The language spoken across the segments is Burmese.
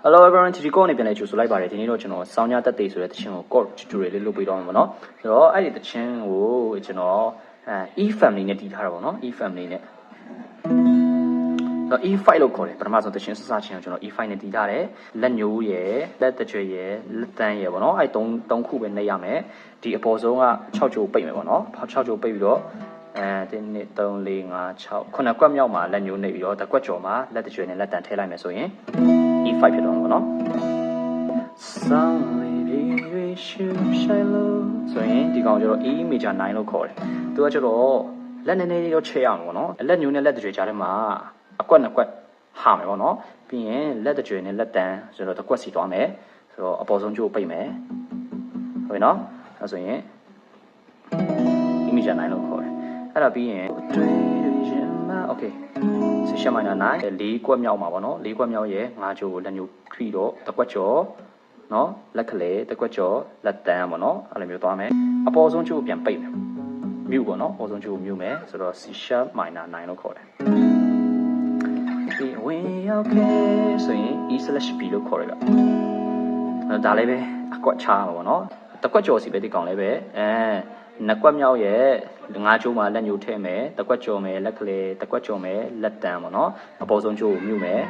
Hello everyone ဒီကောနေပြန်လဲကြိုဆိုလိုက်ပါတယ်ဒီနေ့တော့ကျွန်တော်စောင်းညတက်သေးဆိုတဲ့တခြင်းကို code tutorial လေးလုပ်ပေးတော့မှာပေါ့နော်ဆိုတော့အဲ့ဒီတခြင်းကိုကျွန်တော်E family နဲ့တည်ထားတာပေါ့နော် E family နဲ့ဆိုတော့ E5 လို့ခေါ်တယ်ပထမဆုံးတခြင်းစစချင်းကိုကျွန်တော် E5 နဲ့တည်ထားတယ်လက်ညိုးရယ်လက်တကြွရယ်လက်တန်းရယ်ပေါ့နော်အဲ့3ခုပဲနှိပ်ရမယ်ဒီအပေါ်ဆုံးက6ကြိုပိတ်မယ်ပေါ့နော်6ကြိုပိတ်ပြီးတော့1 2 3 4 5 6 9ကွက်မြောက်မှာလက်ညိုးနှိပ်ပြီးတော့တစ်ကွက်ကျော်မှာလက်တကြွနဲ့လက်တန်းထည့်လိုက်မယ်ဆိုရင် E5 ဖြစ်တော့မှာပေါ့နော် Sunny shine low ဆိုရင်ဒီကောင်ကျတော့ E major 9လို့ခေါ်တယ်သူကကျတော့လက်နည်းနည်းလေးတော့ချဲ့ရမှာပေါ့နော်လက်ညိုးနဲ့လက်တကြွကြားထဲမှာအကွက်2ကွက်ဟာမယ်ပေါ့နော်ပြီးရင်လက်တကြွနဲ့လက်တန်းဆိုတော့တစ်ကွက်စီသွားမယ်ဆိုတော့အပေါ်ဆုံးကျိုးပိတ်မယ်ဟုတ်ပြီနော်အဲဆိုရင် E major 9လို့ခေါ်တယ်အဲ့ဒါပြီးရင်Okay 6 minor 9 4ကွက်မြောက်မှာပေါ့နော်4ကွက်မြောက်ရဲ့5ကြိုးကိုလက်ညှိုးပြီးတော့တစ်ကွက်ကျော်နော်လက်ကလေးတစ်ကွက်ကျော်လက်တန်းပေါ့နော်အဲ့လိုမျိုးသွားမယ်အပေါ်ဆုံးကြိုးကိုပြန်ပိတ်မယ်မြုပ်ပေါ့နော်အပေါ်ဆုံးကြိုးကိုမြုပ်မယ်ဆိုတော့ C# minor 9လို့ခေါ်တယ်ဒီဝင်ရောက်ခဲ့ဆိုရင် E/B လို့ခေါ်ရတယ်ဒါလည်းပဲအကွက်ချားမှာပေါ့နော်တစ်ကွက်ကျော်စီပဲဒီကောင်လည်းပဲနှစ်ကွက်မြောက်ရဲ့5ကြိုးမှာလက်ညှိုးထည့်မယ်တစ်ကွက်ကျော်မယ်လက်ကလေးတစ်ကွက်ကျော်မယ်လက်တန်းပေါ့နော်အပေါ်ဆုံးကြိုးကိုမြုပ်မယ်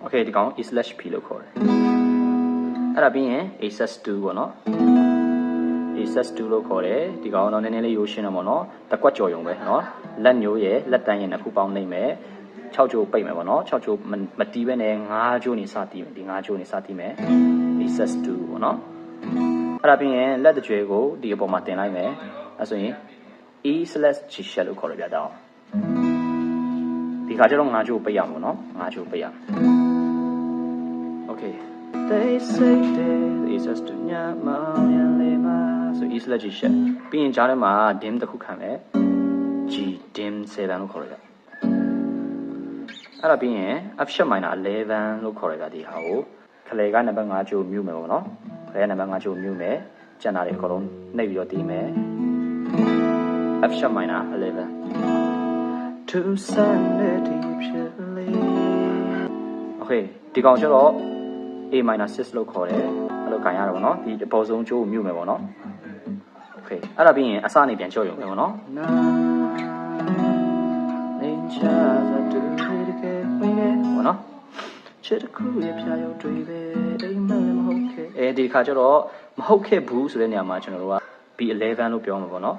โอเคဒီကောင် E/P လို့ခေါ်တယ်အဲ့ဒါပြီးရင် A/2 ပေါ့နော် A/2 လို့ခေါ်တယ်ဒီကောင်တော့နည်းနည်းလေးရိုးရှင်းတယ်ပေါ့နော်တစ်ကွက်ကျော်ရုံပဲနော်လက်ညှိုးရဲ့လက်တန်းရဲ့နှစ်ခုပေါင်းနှိပ်မယ်6ကြိုးပိတ်မယ်ပေါ့နော်6ကြိုးမတီးဘဲနဲ့5ကြိုးနေစတီးမယ်ဒီ5ကြိုးနေစတီးမယ် A/2 ပေါ့နော်အဲ့ဒါပြီးရင်လက်တကြွယ်ကိုဒီအပေါ်မှာတင်လိုက်မယ်အဲဆိုရင် E/G shell လို့ခေါ်ရပြတော့ဒီခါကျတော့5ကြိုးပိတ်ရမှာပေါ့နော်5ကြိုးပိတ်ရမယ် Okay they say that is just nya ma yan le ma so E/G shell ပြီးရင်ကြားထဲမှာ dim တစ်ခုခံမယ် G dim 7လို့ခေါ်ရပြအဲ့ဒါပြီးရင် F# minor 11လို့ခေါ်ရပြဒီဟာကိုခလေကနံပါတ်5ကြိုးမြုပ်မယ်ပေါ့နော်ခလေကနံပါတ်5ကြိုးမြုပ်မယ်ကျန်တာတွေအကုန်လုံးနှိပ်ပြီးတော့တီးမယ် F# minor 11 to sanity purely Okay ဒီကောင်ကျတော့ A minor 6လို့ခေါ်တယ်အဲ့လိုခံရတာပေါ့နော်ဒီအပေါ်ဆုံးကြိုးကိုမြုပ်မယ်ပေါ့နော် Okay အဲ့ဒါပြီးရင်အစနေပြန်ကြော့ရုံပဲပေါ့နော်ပေါ့နော်ချစ်တခုရဲ့ဖြာရောက်တွေပဲအိမ်မက်မဟုတ်ခဲ့ဒီခါကျတော့မဟုတ်ခဲ့ဘူးဆိုတဲ့နေရာမှာကျွန်တော်တို့က B11 လို့ပြောမှာပေါ့နော်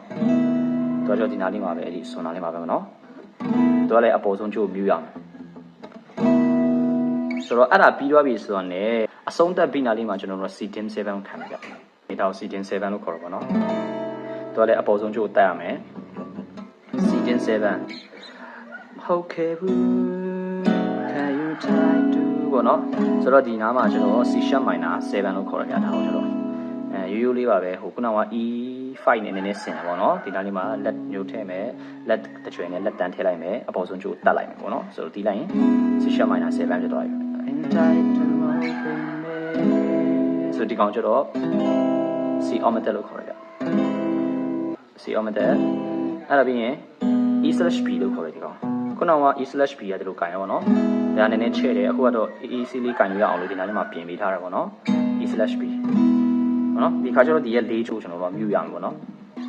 တော့ကြောဒီနားလေးမှာပဲအဲ့ဒီစွန်နာလေးမှာပဲပေါ့နော်သူကလည်းအပေါ်ဆုံးကြိုးမြူးရမယ်ဆိုတော့အဲ့ဒါပြီးသွားပြီဆိုတော့ ਨੇ အဆုံးသက်ပြီးနားလေးမှာကျွန်တော်တို့ C-dim 7ခံရပြဒီတော့ C-dim 7လို့ခေါ်တော့ပေါ့နော်သူကလည်းအပေါ်ဆုံးကြိုးတက်ရမယ် C-dim 7ဟုတ်ခဲ့ဘူး Can you try to ပေါ့နော်ဆိုတော့ဒီနားမှာကျွန်တော် C# minor 7လို့ခေါ်ရပြတာဟုတ်ကျွန်တော်ရိုးရိုးလေးပါပဲဟိုခုနက E5 နဲ့နည်းနည်းဆင်တယ်ပေါ့နော်ဒီနားလေးမှာလက်ညှိုးထည့်မယ်လက်တကြွယ်နဲ့လက်တန်းထည့်လိုက်မယ်အပေါ်ဆုံးကြိုးတက်လိုက်မယ်ပေါ့နော်ဆိုတော့ဒီလိုက်ရင် C# minor 7ဖြစ်သွားပြီဆိုဒီကောင်ကျတော့ C ometer လို့ခေါ်ရပြ C ometer အဲ့ဒါပြီးရင် E/B လို့ခေါ်ရဒီကောင်ခုနက E/B ရတယ်လို့ခြင်ရပါတော့ဒါနည်းနည်းချဲ့တယ်အခုကတော့ EC လေးခြင်လို့ရအောင်လို့ဒီနားလေးမှာပြင်ပေးထားတာပေါ့နော် E/B နော်ဒီခါကျတော့ဒီရဲ့4ချိုးကျွန်တော်တို့မြူရမှာပေါ့နော်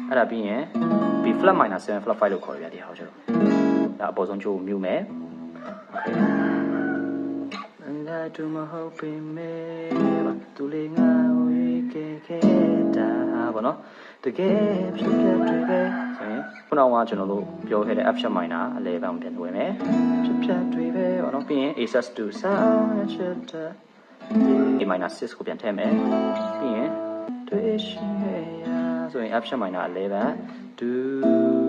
အဲ့ဒါပြီးရင် B flat minor 7 flat 5လို့ခေါ်ရပြဒီဟာကျတော့ဒါအပေါ်ဆုံးချိုးမြူမယ် Okay and I do my hoping me တူလေးငါဝေးခဲ့တာပေါ့နော်တကယ်ဖြစ်ခဲ့တွေပဲဆိုရင်ခုနကကျွန်တော်တို့ပြောခဲ့တဲ့ F# minor 11ကိုပြန်ဝင်မယ်ဖြစ်ဖြစ်တွေပဲပေါ့နော်ပြီးရင် A/2 sound chapter A minor 6ကိုပြန်ထည့်မယ်ပြီးရင်တွေ့ရှိရဆိုရင် F# minor 11 do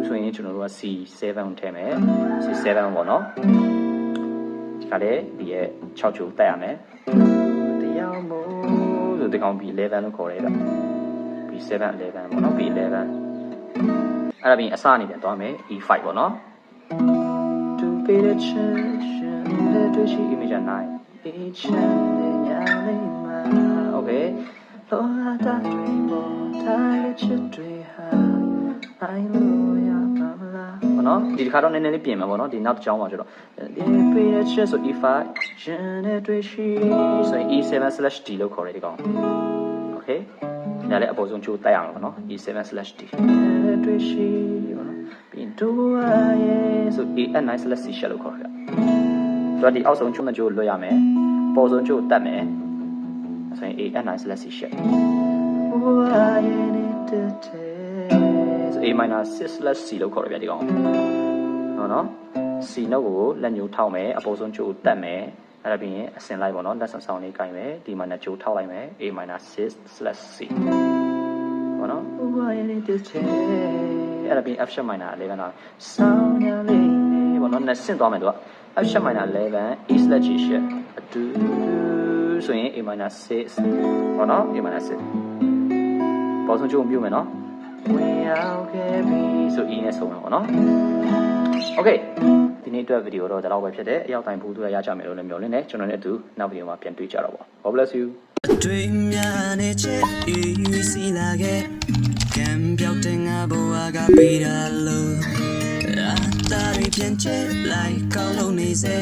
ဆိုရင်ကျွန်တော်တို့က C7 ကိုထည့်မယ် C7 ပေါ့နော်ဒီကလေးဒီရဲ့6ချိုးတက်ရမယ်တရားမို့ဆိုဒီကောင် B11 လို့ခေါ်ရတယ်B7 11ပေါ့နော် B11 အဲ့ဒါပြီးအစအနေနဲ့သွားမယ် E5 ပေါ့နော် to be the church the to she image 9 each and every night okay လောတာတွေပေါ်တိုင်းချစ်တွေဟာအိုင်လို့ရပါမလားဘောနော် နော်ဒီတစ်ခါတော့နည်းနည်းလေးပြင်မှာပေါ့နော်ဒီနောက်တစ်ကြောင်းပါကျတော့ဒီပေးတဲ့ချက်ဆို E5 ရှင်နဲ့တွေ့ရှိဆိုရင် E7/D လို့ခေါ်တယ်ဒီကောင် Okay ဒါလည်းအပေါ်ဆုံးချိုးတက်အောင်ပေါ့နော် E7/D တွေ့ရှိပေါ့နော်ပြီးဒူရဲဆို E9/C ရှက်လို့ခေါ်တယ်ဆိုတော့ဒီအောက်ဆုံးချိုးနှစ်ချိုးလွတ်ရမယ်အပေါ်ဆုံးချိုးတက်မယ်ဆိုရင် E9/C ရှက်ဆို A-6/C လို့ခေါ်ရပြဒီကောင်နော် C နှုတ်ကိုလက်ညှိုးထောက်မယ်အပေါ်ဆုံးချိုးတက်မယ်အဲ့ဒါပြီးရင်အစင်လိုက်ပေါ့နော်လက်ဆောင်ဆောင်လေးကိုင်မယ်ဒီမှာနဲ့ချိုးထောက်လိုက်မယ် A-6/C ပေါ့နော်အဲ့ဒါပြီး F sharp minor 11တော့ဆောင်းရလေးပေါ့နော်နဲ့ဆင့်သွားမယ်သူက F sharp minor 11 E/G ရှက်အတူဆိုရင် A-6 ပေါ့နော် A-6 ပေါ်ဆုံးချိုးပြုမယ်နော်ဝင်ရောက်ခဲ့ပြီဆို E နဲ့ဆုံးမယ်ပေါ့နော် Okay ဒီနေ့အတွက်ဗီဒီယိုတော့ဒါတော့ပဲဖြစ်တယ်အရောက်တိုင်းဘူးသူရကြမယ်လို့လည်းမျှော်လင့်နေကျွန်တော်လည်းအတူနောက်ဗီဒီယိုမှာပြန်တွေ့ကြတော့ပါ God bless you တွေ့များနေချစ်ဤစီလာခဲ့ကံပြောက်တဲ့ငါဘဝကပေးရလို့အတားတွေပြန်ချစ်လိုက်ကောင်းလို့နေစေ